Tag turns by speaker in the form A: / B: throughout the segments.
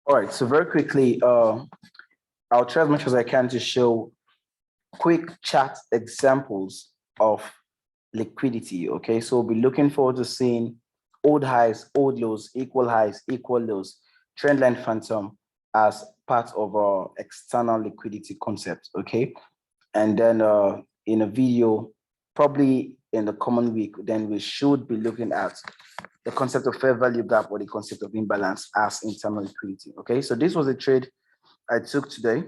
A: All right, so very quickly, I'll try as much as I can to show quick chart examples of liquidity. Okay, so we'll be looking forward to seeing old highs, old lows, equal lows, trend line phantom as part of our external liquidity concept. Okay, and then in a video, probably in the common week, then we should be looking at the concept of fair value gap or the concept of imbalance as internal liquidity. Okay, so this was a trade I took today.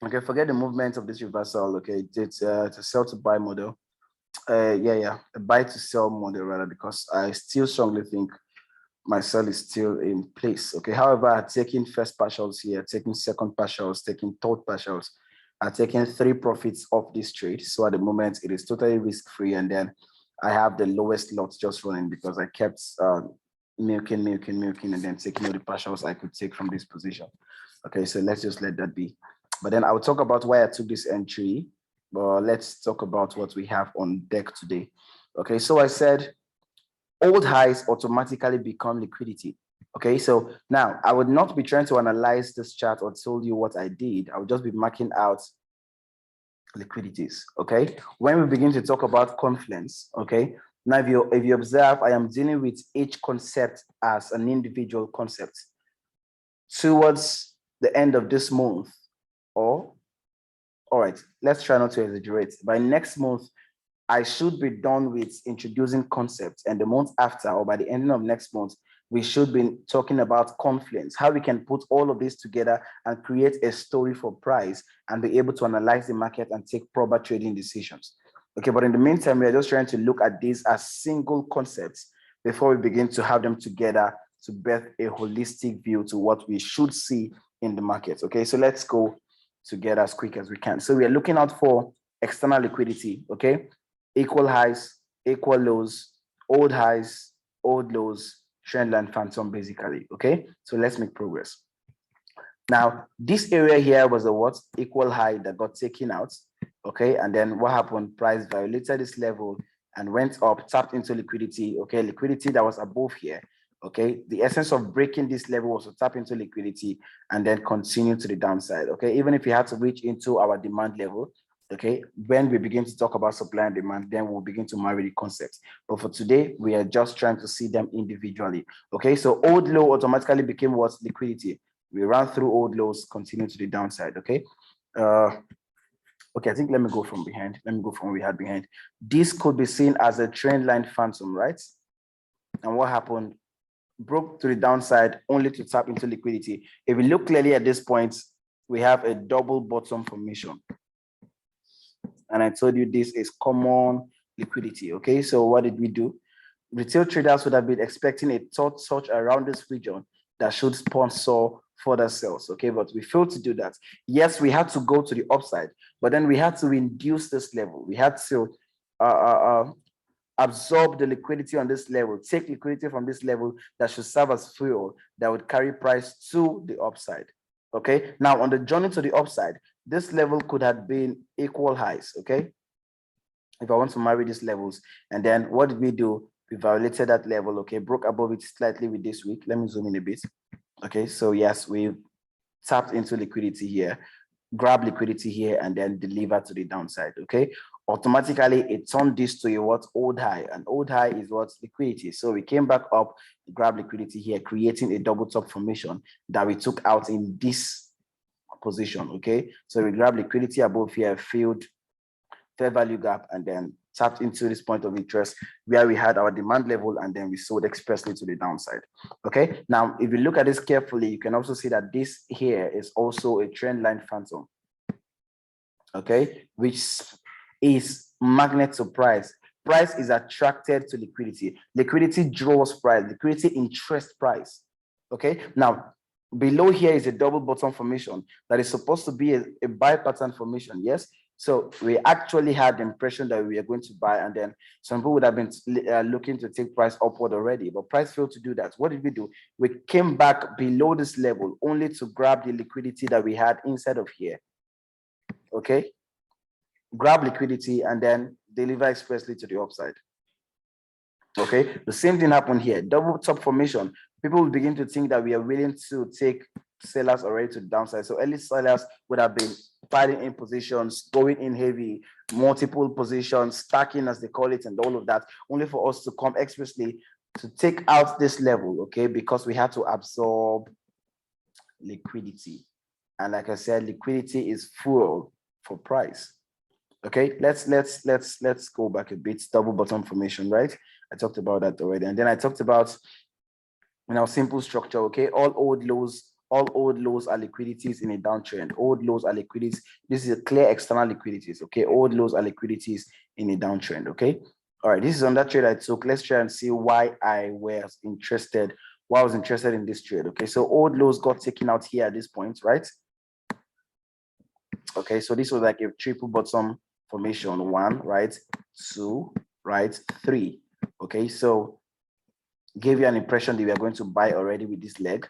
A: Okay, forget the movement of this reversal. Okay, it's a sell to buy model. A buy to sell model rather, because I still strongly think my sell is still in place. Okay, however, I'm taking first partials here, taking second partials, taking third partials. I'm taking 3 profits of this trade. So at the moment, it is totally risk-free, and then I have the lowest lot just running because I kept milking, and then taking all the partials I could take from this position. Okay, so let's just let that be. But then I'll talk about why I took this entry, but let's talk about what we have on deck today. Okay, so I said old highs automatically become liquidity. Okay, so now I would not be trying to analyze this chart or tell you what I did. I would just be marking out liquidities. Okay, when we begin to talk about confluence, okay, now if you observe, I am dealing with each concept as an individual concept. Towards the end of this month, or all right, let's try not to exaggerate. By next month, I should be done with introducing concepts, and the month after, or by the ending of next month, we should be talking about confluence, how we can put all of this together and create a story for price and be able to analyze the market and take proper trading decisions. Okay, but in the meantime, we are just trying to look at these as single concepts before we begin to have them together to birth a holistic view to what we should see in the market. Okay, so let's go together as quick as we can. So we are looking out for external liquidity, okay? Equal highs, equal lows, old highs, old lows, trend line phantom, basically. Okay, so let's make progress. Now, this area here was a what? Equal high that got taken out. Okay, and then what happened? Price violated this level and went up, tapped into liquidity. Okay, liquidity that was above here. Okay, the essence of breaking this level was to tap into liquidity and then continue to the downside. Okay, even if you had to reach into our demand level, okay, when we begin to talk about supply and demand, then we'll begin to marry the concepts. But for today, we are just trying to see them individually. Okay, so old low automatically became what? Liquidity. We ran through old lows, continue to the downside. Okay. Okay, I think let me go from behind. Let me go from what we had behind. This could be seen as a trend line phantom, right? And what happened? Broke to the downside only to tap into liquidity. If we look clearly at this point, we have a double bottom formation. And I told you this is common liquidity. Okay, so what did we do? Retail traders would have been expecting a third touch around this region that should sponsor further sales. Okay, but we failed to do that. Yes, we had to go to the upside, but then we had to reduce this level. We had to absorb the liquidity on this level, take liquidity from this level that should serve as fuel that would carry price to the upside. Okay, now on the journey to the upside, this level could have been equal highs. Okay, if I want to marry these levels, and then what did we do? We violated that level. Okay, broke above it slightly with this week. Let me zoom in a bit. Okay, so yes, we tapped into liquidity here, grab liquidity here, and then deliver to the downside. Okay, automatically it turned this to a what? Old high, and old high is what? Liquidity. So we came back up, grab liquidity here, creating a double top formation that we took out in this position. Okay, so we grab liquidity above here, filled fair value gap, and then tapped into this point of interest where we had our demand level, and then we sold expressly to the downside. Okay, now if you look at this carefully, you can also see that this here is also a trend line phantom. Okay, which is magnet to price. Price is attracted to liquidity. Liquidity draws price. Liquidity interests price. Okay, now below here is a double bottom formation that is supposed to be a buy pattern formation. Yes, so we actually had the impression that we are going to buy, and then some people would have been looking to take price upward already, but price failed to do that. What did we do? We came back below this level only to grab the liquidity that we had inside of here. Okay, grab liquidity and then deliver expressly to the upside. Okay, the same thing happened here. Double top formation, people will begin to think that we are willing to take sellers already to the downside. So early sellers would have been piling in positions, going in heavy, multiple positions, stacking as they call it, and all of that, only for us to come expressly to take out this level, okay, because we had to absorb liquidity. And like I said, liquidity is fuel for price. Okay, let's go back a bit. Double bottom formation, right? I talked about that already. And then I talked about in our simple structure, okay, all old lows are liquidities in a downtrend. Old lows are liquidities. This is a clear external liquidities, okay? Old lows are liquidities in a downtrend, okay? All right, this is on that trade I took. Let's try and see why I was interested in this trade, okay? So old lows got taken out here at this point, right? Okay, so this was like a triple bottom formation. 1, right? 2, right? 3. Okay, so gave you an impression that we are going to buy already with this leg.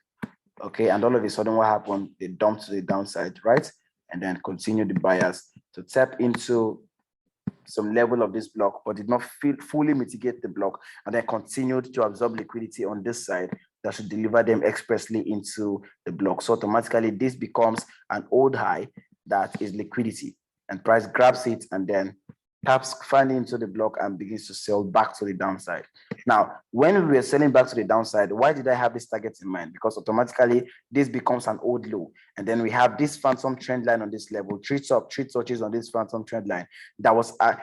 A: Okay, and all of a sudden what happened? They dumped to the downside, right? And then continued the buyers to tap into some level of this block, but did not fully mitigate the block, and then continued to absorb liquidity on this side that should deliver them expressly into the block. So automatically this becomes an old high that is liquidity, and price grabs it and then taps finally into the block and begins to sell back to the downside. Now, when we were selling back to the downside, why did I have this target in mind? Because automatically this becomes an old low, and then we have this phantom trend line on this level, three touches on this phantom trend line. That was a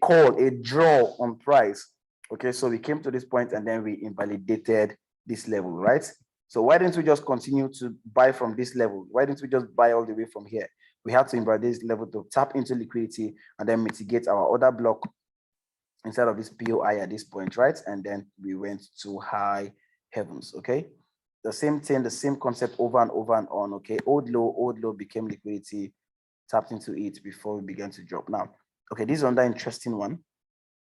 A: call, a draw on price. Okay, so we came to this point and then we invalidated this level, right? So why didn't we just continue to buy from this level? Why didn't we just buy all the way from here? We have to invalidate this level to tap into liquidity and then mitigate our order block instead of this POI at this point, right? And then we went to high heavens, okay? The same thing, the same concept over and over and on, okay? Old low became liquidity, tapped into it before we began to drop. Now, okay, this is another interesting one,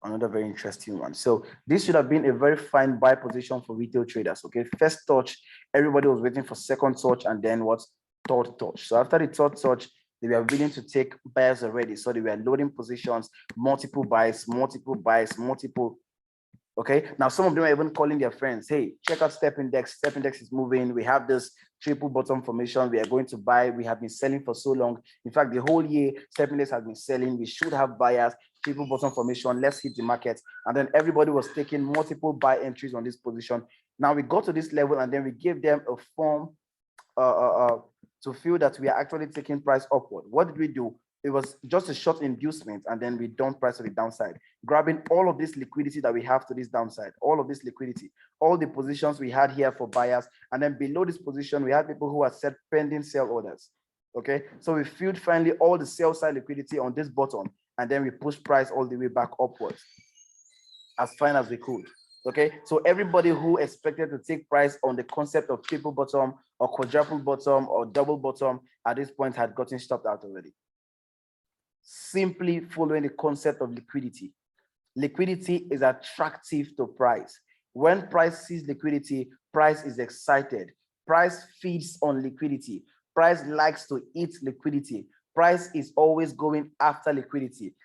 A: another very interesting one. So this should have been a very fine buy position for retail traders, okay? First touch, everybody was waiting for second touch, and then what? Third touch. So after the third touch, they were willing to take buyers already. So they were loading positions, multiple buys, multiple. Okay. Now some of them are even calling their friends. Hey, check out Step Index. Step Index is moving. We have this triple bottom formation. We are going to buy. We have been selling for so long. In fact, the whole year, Step Index has been selling. We should have buyers. Triple bottom formation. Let's hit the market. And then everybody was taking multiple buy entries on this position. Now we got to this level, and then we gave them a form to feel that we are actually taking price upward. What did we do? It was just a short inducement, and then we dumped price to the downside, grabbing all of this liquidity that we have to this downside, all of this liquidity, all the positions we had here for buyers, and then below this position, we had people who had set pending sell orders. Okay, so we filled finally all the sell side liquidity on this bottom, and then we pushed price all the way back upwards as fine as we could. Okay, so everybody who expected to take price on the concept of triple bottom or quadruple bottom or double bottom at this point had gotten stopped out already. Simply following the concept of liquidity. Liquidity is attractive to price. When price sees liquidity, price is excited. Price feeds on liquidity. Price likes to eat liquidity. Price is always going after liquidity.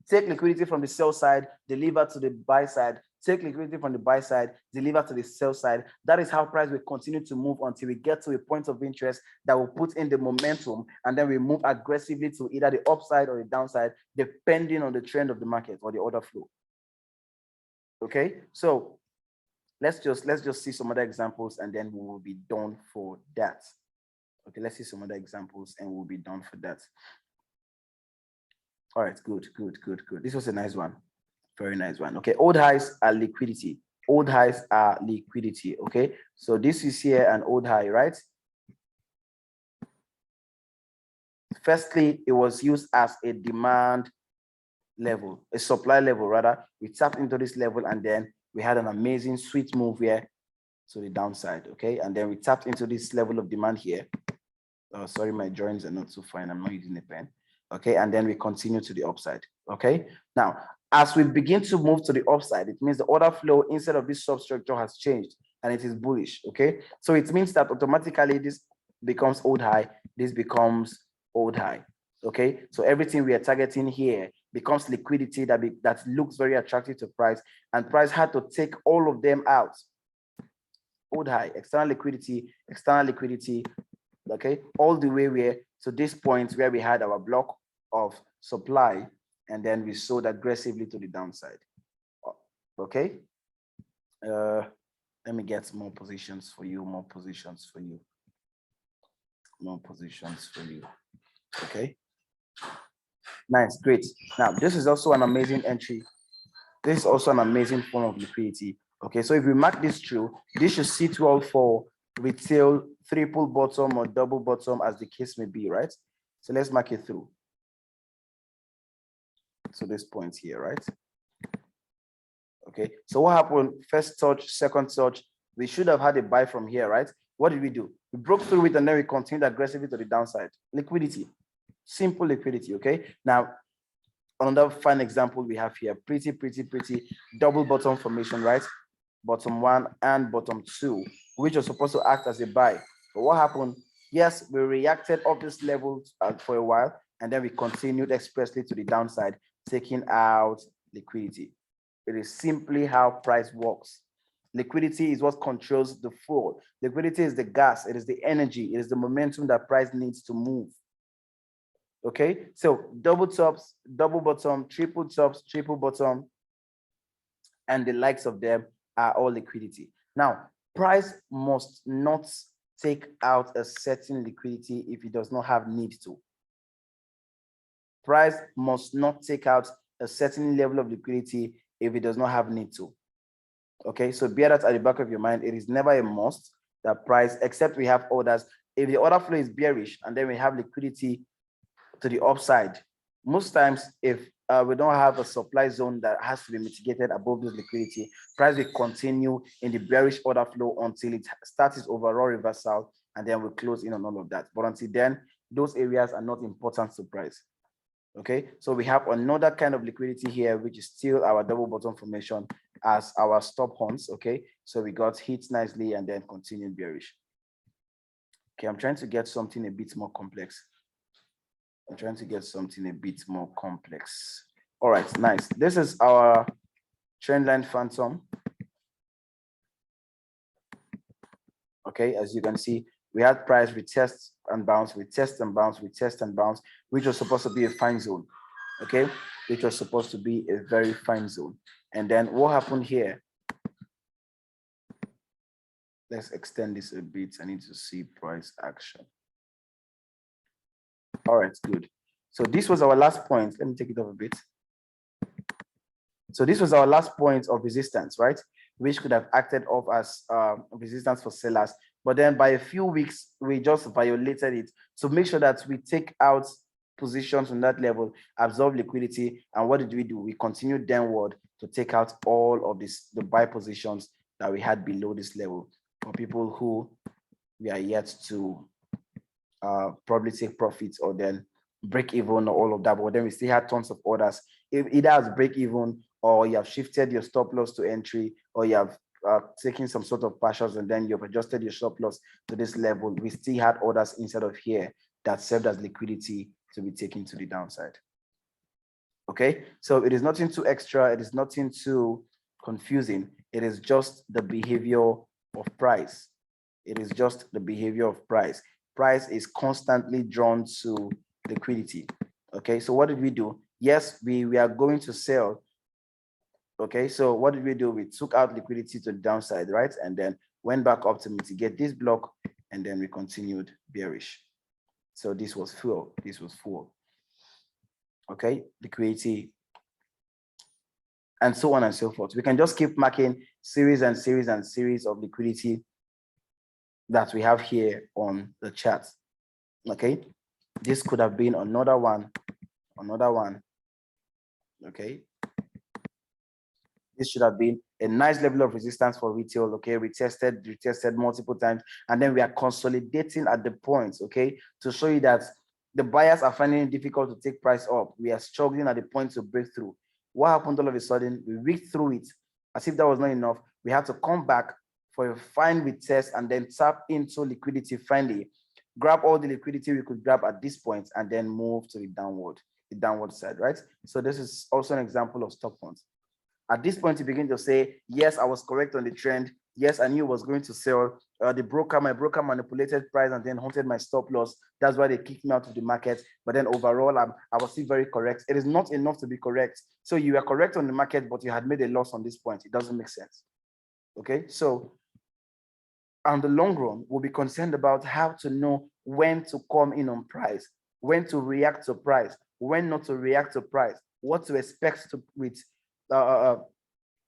A: Take liquidity from the sell side, deliver to the buy side. Take liquidity from the buy side, deliver to the sell side. That is how price will continue to move until we get to a point of interest that will put in the momentum, and then we move aggressively to either the upside or the downside, depending on the trend of the market or the order flow. Okay, so let's just see some other examples, and then we will be done for that. Okay, let's see some other examples and we'll be done for that. All right, good. This was a nice one. Very nice one. Okay, old highs are liquidity. Old highs are liquidity. Okay, so this is here an old high, right? Firstly, it was used as a demand level, a supply level rather. We tapped into this level, and then we had an amazing sweet move here to the downside. Okay, and then we tapped into this level of demand here. Oh, sorry, my drawings are not so fine. I'm not using a pen. Okay, and then we continue to the upside. Okay, now as we begin to move to the upside, it means the order flow inside of this substructure has changed and it is bullish. Okay, so it means that automatically this becomes old high, this becomes old high. Okay, so everything we are targeting here becomes liquidity that looks very attractive to price, and price had to take all of them out. old high, external liquidity, okay, all the way where to this point where we had our block of supply, and then we sold aggressively to the downside. Okay. Let me get more positions for you, more positions for you. Okay. Nice, great. Now, this is also an amazing entry. This is also an amazing form of liquidity. Okay, so if we mark this through, this should sit well for retail triple bottom or double bottom, as the case may be, right? So let's mark it through. So this point here, right? Okay, so what happened? First touch, second touch, we should have had a buy from here, right? What did we do? We broke through it and then we continued aggressively to the downside. Liquidity, simple liquidity. Okay, now another fine example we have here, pretty double bottom formation, right? Bottom one and bottom two, which are supposed to act as a buy. But what happened? Yes, we reacted up this level for a while, and then we continued expressly to the downside, taking out liquidity. It is simply how price works. Liquidity is what controls the flow. Liquidity is the gas, it is the energy, it is the momentum that price needs to move. Okay, so double tops, double bottom, triple tops, triple bottom, and the likes of them are all liquidity. Now, price must not take out a certain liquidity if it does not have need to. Price must not take out a certain level of liquidity if it does not have need to. Okay, so bear that at the back of your mind. It is never a must that price, except we have orders. If the order flow is bearish and then we have liquidity to the upside, most times if we don't have a supply zone that has to be mitigated above this liquidity, price will continue in the bearish order flow until it starts its overall reversal, and then we'll close in on all of that. But until then, those areas are not important to price. Okay, so we have another kind of liquidity here, which is still our double bottom formation as our stop horns. Okay, so we got hit nicely and then continued bearish. Okay, I'm trying to get something a bit more complex. All right, nice. This is our trend line phantom. Okay, as you can see, we had price retest and bounce, retest and bounce, retest and bounce, which was supposed to be a fine zone. Okay, which was supposed to be a very fine zone. And then what happened here? Let's extend this a bit. I need to see price action. All right, good. So this was our last point. Let me take it off a bit. So this was our last point of resistance, right? Which could have acted off as resistance for sellers. But then by a few weeks, we just violated it. So make sure that we take out positions on that level, absorb liquidity. And what did we do? We continued downward to take out all of the buy positions that we had below this level for people who we are yet to probably take profits or then break even or all of that. But then we still had tons of orders. If either as break even or you have shifted your stop loss to entry, or you have taken some sort of partials and then you've adjusted your stop loss to this level, we still had orders inside of here that served as liquidity to be taken to the downside. Okay, so it is nothing too extra, it is nothing too confusing. It is just the behavior of price. It is just the behavior of price. Price is constantly drawn to liquidity. Okay, so what did we do? Yes, we are going to sell. Okay, so what did we do? We took out liquidity to the downside, right? And then went back up to mitigate this block, and then we continued bearish. So this was full. This was full. Okay, liquidity, and so on and so forth. We can just keep marking series and series and series of liquidity that we have here on the chart. Okay, this could have been another one. Okay, this should have been a nice level of resistance for retail. Okay, retested multiple times, and then we are consolidating at the points. Okay, to show you that the buyers are finding it difficult to take price up. We are struggling at the point to break through. What happened all of a sudden? We wicked through it. As if that was not enough, we had to come back for a fine retest and then tap into liquidity finally, grab all the liquidity we could grab at this point, and then move to the downward side, right? So this is also an example of stop points. At this point, you begin to say, yes, I was correct on the trend. Yes, I knew it was going to sell. My broker manipulated price and then haunted my stop loss. That's why they kicked me out of the market. But then overall, I was still very correct. It is not enough to be correct. So you are correct on the market, but you had made a loss on this point. It doesn't make sense. Okay, so on the long run, we'll be concerned about how to know when to come in on price, when to react to price, when not to react to price, what to expect to with uh, uh, uh,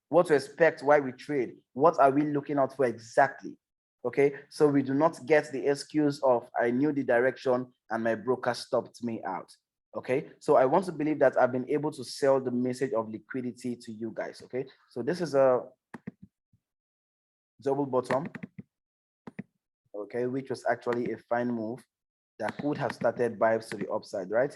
A: what to expect while we trade, what are we looking out for exactly. Okay, so we do not get the excuse of I knew the direction and my broker stopped me out. Okay, so I want to believe that I've been able to sell the message of liquidity to you guys. Okay, so this is a double bottom, okay, which was actually a fine move that could have started vibes to the upside, right?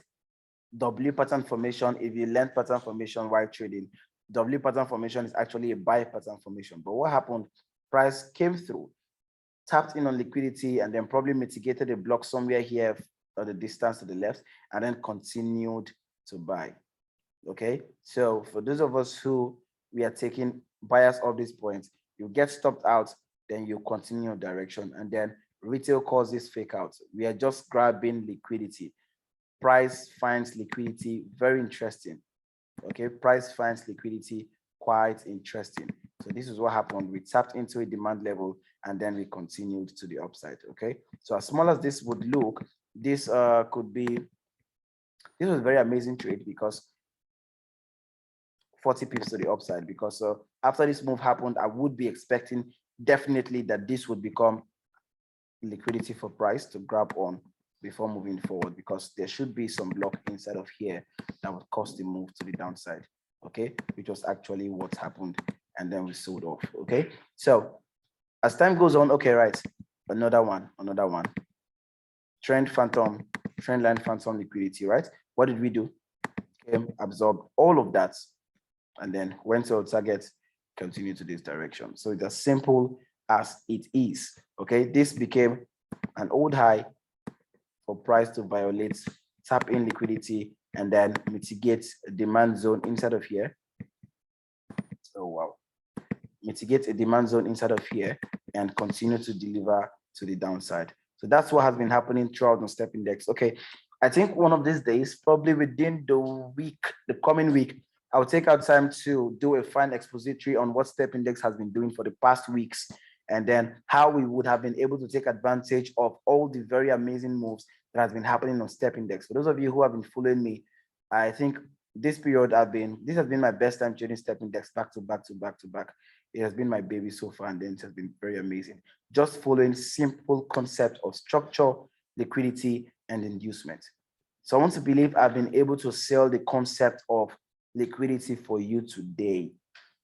A: W pattern formation, if you learn pattern formation while trading, W pattern formation is actually a buy pattern formation. But what happened? Price came through, tapped in on liquidity, and then probably mitigated a block somewhere here or the distance to the left, and then continued to buy. Okay, so for those of us who we are taking bias of this point, you get stopped out, then you continue your direction, and then retail calls this fake out. We are just grabbing liquidity. Price finds liquidity very interesting. Okay, price finds liquidity quite interesting. So this is what happened. We tapped into a demand level and then we continued to the upside. Okay, so as small as this would look, this could be, this was a very amazing trade because 40 pips to the upside, because after this move happened, I would be expecting definitely that this would become liquidity for price to grab on before moving forward, because there should be some block inside of here that would cause the move to the downside. Okay, which was actually what happened, and then we sold off. Okay, so as time goes on, okay, right, another one, trend line phantom liquidity, right? What did we do? Absorb all of that and then went to our target, continue to this direction. So it's as simple as it is. Okay, this became an old high for price to violate, tap in liquidity, and then mitigate a demand zone inside of here. Oh wow, mitigate a demand zone inside of here and continue to deliver to the downside. So that's what has been happening throughout the step index. Okay, I think one of these days, probably within the coming week, I'll take out time to do a fine expository on what step index has been doing for the past weeks, and then how we would have been able to take advantage of all the very amazing moves that has been happening on step index. For those of you who have been following me, I think this has been my best time trading step index back to back to back to back. It has been my baby so far, and then it has been very amazing. Just following simple concept of structure, liquidity, and inducement. So I want to believe I've been able to sell the concept of liquidity for you today.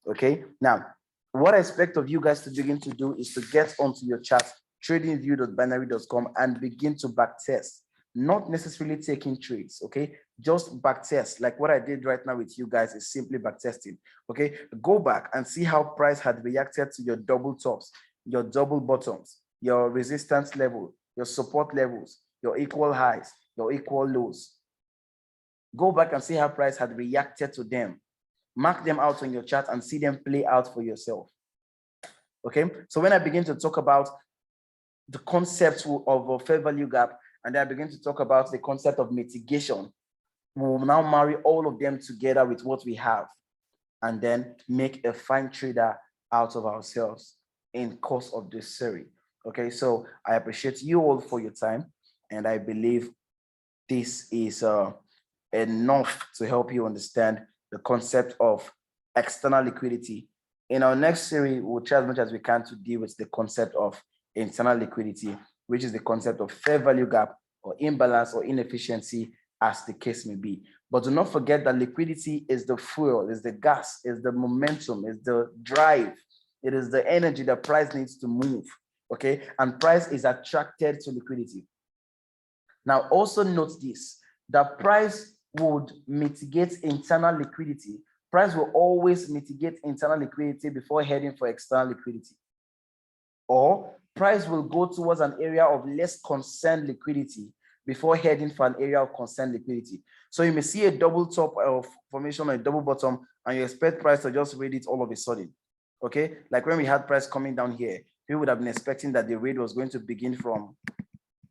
A: Okay, now what I expect of you guys to begin to do is to get onto your chart, tradingview.binary.com, and begin to backtest, not necessarily taking trades. Okay, just backtest. Like what I did right now with you guys is simply backtesting. Okay, go back and see how price had reacted to your double tops, your double bottoms, your resistance level, your support levels, your equal highs, your equal lows. Go back and see how price had reacted to them. Mark them out on your chart and see them play out for yourself. Okay, so when I begin to talk about the concept of a fair value gap, and then I begin to talk about the concept of mitigation, we will now marry all of them together with what we have, and then make a fine trader out of ourselves in course of this series. Okay, so I appreciate you all for your time, and I believe this is enough to help you understand the concept of external liquidity. In our next series, we'll try as much as we can to deal with the concept of internal liquidity, which is the concept of fair value gap or imbalance or inefficiency, as the case may be. But do not forget that liquidity is the fuel, is the gas, is the momentum, is the drive. It is the energy that price needs to move, okay? And price is attracted to liquidity. Now, also note this, that price would mitigate internal liquidity. Price will always mitigate internal liquidity before heading for external liquidity. Or price will go towards an area of less concerned liquidity before heading for an area of concerned liquidity. So you may see a double top of formation or a double bottom, and you expect price to just read it all of a sudden. Okay, like when we had price coming down here, we would have been expecting that the rate was going to begin from,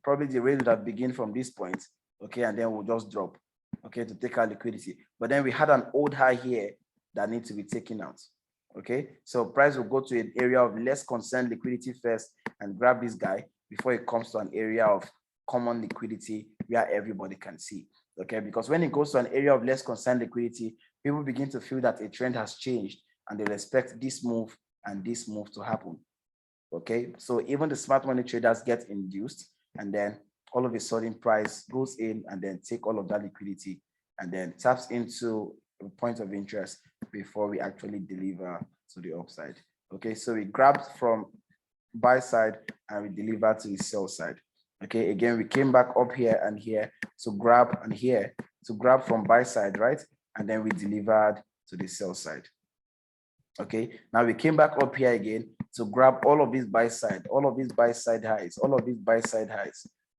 A: probably the rate would have begun from this point, okay, and then we'll just drop, okay, to take our liquidity. But then we had an old high here that needs to be taken out, okay? So price will go to an area of less concerned liquidity first and grab this guy before it comes to an area of common liquidity where everybody can see, okay? Because when it goes to an area of less concerned liquidity, people begin to feel that a trend has changed and they'll expect this move and this move to happen, okay? So even the smart money traders get induced, and then all of a sudden price goes in and then take all of that liquidity and then taps into a point of interest before we actually deliver to the upside, okay? So we grabbed from buy side and we delivered to the sell side, okay? Again, we came back up here and here to grab, and here to grab from buy side, right? And then we delivered to the sell side. Okay, now we came back up here again to grab all of these buy side highs,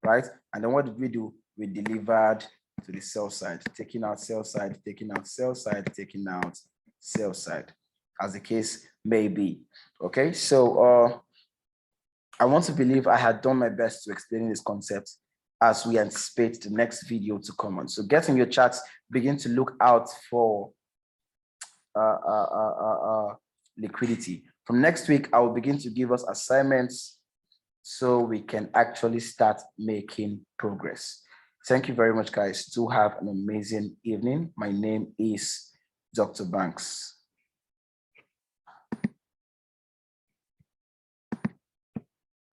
A: right? And then what did we do? We delivered to the sell side, taking out sell side, taking out sell side, taking out sell side, as the case may be. Okay, so I want to believe I had done my best to explain this concept as we anticipate the next video to come on. So get in your charts, begin to look out for liquidity. From next week, I will begin to give us assignments so we can actually start making progress. Thank you very much, guys. Do have an amazing evening. My name is Dr. Banks.